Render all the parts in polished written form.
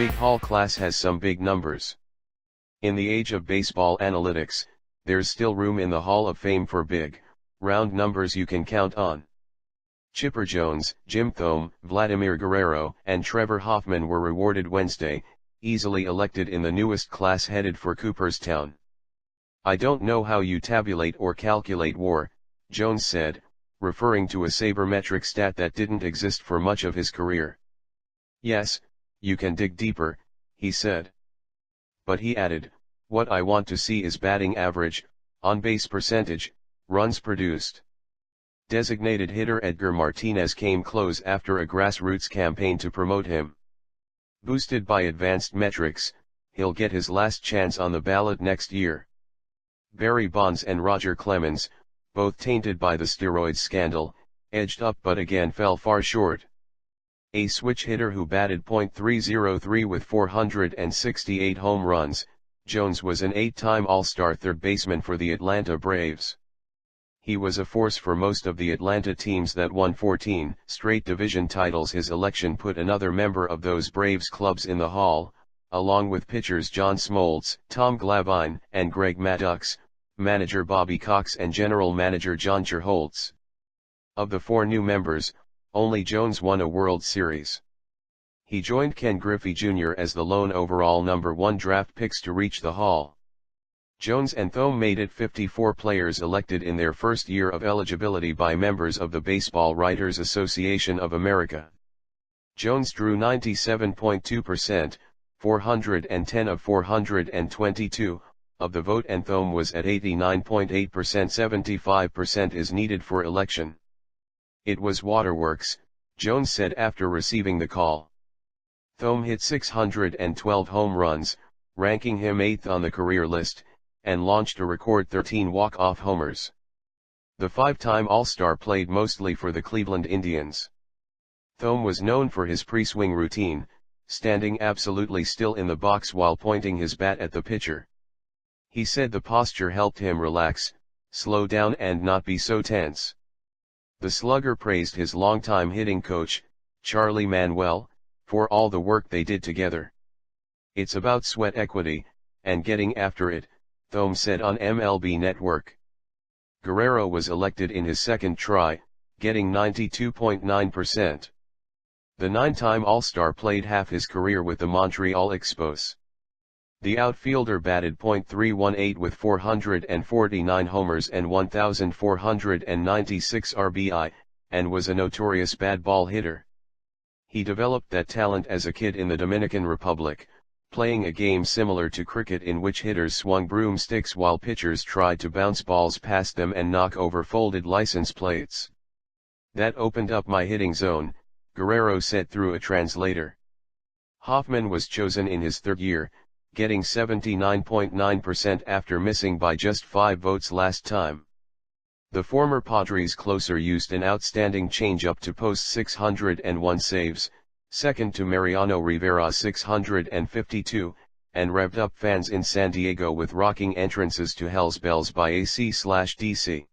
big Hall class has some big numbers. In the age of baseball analytics, there's still room in the Hall of Fame for big, round numbers you can count on. Chipper Jones, Jim Thome, Vladimir Guerrero, and Trevor Hoffman were rewarded Wednesday, easily elected in the newest class headed for Cooperstown. "I don't know how you tabulate or calculate WAR," Jones said, referring to a sabermetric stat that didn't exist for much of his career. "Yes, you can dig deeper," he said. But he added, "What I want to see is batting average, on-base percentage, runs produced." Designated hitter Edgar Martinez came close after a grassroots campaign to promote him. Boosted by advanced metrics, he'll get his last chance on the ballot next year. Barry Bonds and Roger Clemens, both tainted by the steroids scandal, edged up but again fell far short. A switch hitter who batted .303 with 468 home runs, Jones was an 8-time All-Star third baseman for the Atlanta Braves. He was a force for most of the Atlanta teams that won 14 straight division titles. His election put another member of those Braves clubs in the Hall, along with pitchers John Smoltz, Tom Glavine, and Greg Maddux, manager Bobby Cox and general manager John Holtz. Of the 4 new members, only Jones won a World Series. He joined Ken Griffey Jr. as the lone overall number 1 draft picks to reach the Hall. Jones and Thome made it 54 players elected in their first year of eligibility by members of the Baseball Writers Association of America. Jones drew 97.2%, 410 of 422, of the vote, and Thome was at 89.8%. 75% is needed for election. "It was waterworks," Jones said after receiving the call. Thome hit 612 home runs, ranking him 8th on the career list, and launched a record 13 walk-off homers. The 5-time All-Star played mostly for the Cleveland Indians. Thome was known for his pre-swing routine, standing absolutely still in the box while pointing his bat at the pitcher. He said the posture helped him relax, slow down and not be so tense. The slugger praised his longtime hitting coach, Charlie Manuel, for all the work they did together. "It's about sweat equity, and getting after it," Thome said on MLB Network. Guerrero was elected in his second try, getting 92.9%. The 9-time All-Star played half his career with the Montreal Expos. The outfielder batted .318 with 449 homers and 1,496 RBI, and was a notorious bad ball hitter. He developed that talent as a kid in the Dominican Republic, playing a game similar to cricket in which hitters swung broomsticks while pitchers tried to bounce balls past them and knock over folded license plates. "That opened up my hitting zone," Guerrero said through a translator. Hoffman was chosen in his third year, getting 79.9% after missing by just 5 votes last time. The former Padres closer used an outstanding changeup to post 601 saves, second to Mariano Rivera's 652, and revved up fans in San Diego with rocking entrances to Hell's Bells by AC/DC.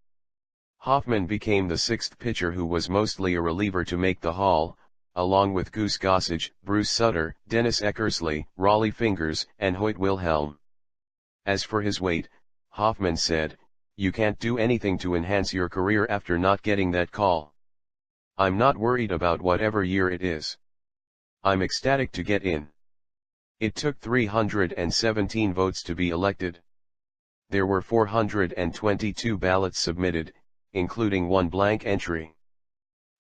Hoffman became the 6th pitcher who was mostly a reliever to make the Hall, along with Goose Gossage, Bruce Sutter, Dennis Eckersley, Raleigh Fingers, and Hoyt Wilhelm. As for his weight, Hoffman said, "You can't do anything to enhance your career after not getting that call. I'm not worried about whatever year it is. I'm ecstatic to get in." It took 317 votes to be elected. There were 422 ballots submitted, including 1 blank entry.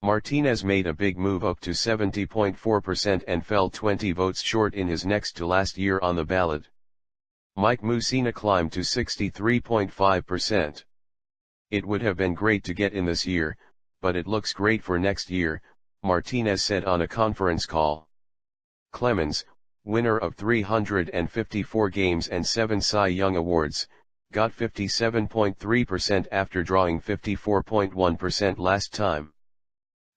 Martinez made a big move up to 70.4% and fell 20 votes short in his next to last year on the ballot. Mike Mussina climbed to 63.5%. "It would have been great to get in this year, but it looks great for next year," Martinez said on a conference call. Clemens, winner of 354 games and 7 Cy Young Awards, got 57.3% after drawing 54.1% last time.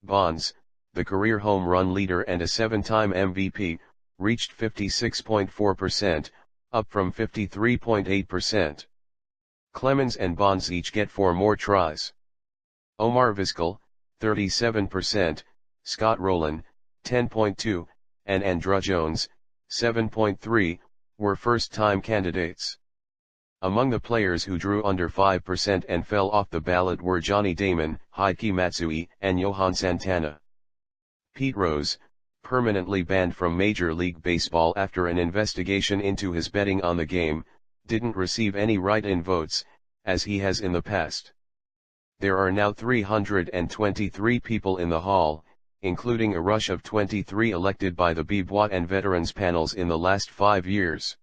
Bonds, the career home run leader and a 7-time MVP, reached 56.4%, up from 53.8%. Clemens and Bonds each get 4 more tries. Omar Vizquel, 37%, Scott Rowland, 10.2%, and Andruw Jones, 7.3, were first-time candidates. Among the players who drew under 5% and fell off the ballot were Johnny Damon, Hideki Matsui, and Johan Santana. Pete Rose, permanently banned from Major League Baseball after an investigation into his betting on the game, didn't receive any write-in votes, as he has in the past. There are now 323 people in the hall, including a rush of 23 elected by the BBWA and veterans panels in the last 5 years.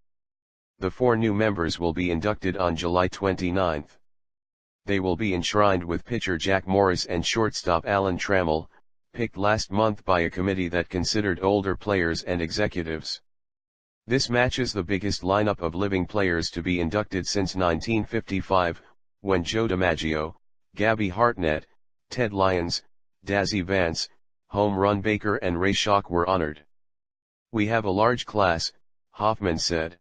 The 4 new members will be inducted on July 29. They will be enshrined with pitcher Jack Morris and shortstop Alan Trammell, picked last month by a committee that considered older players and executives. This matches the biggest lineup of living players to be inducted since 1955, when Joe DiMaggio, Gabby Hartnett, Ted Lyons, Dazzy Vance, Home Run Baker and Ray Schoch were honored. "We have a large class," Hoffman said.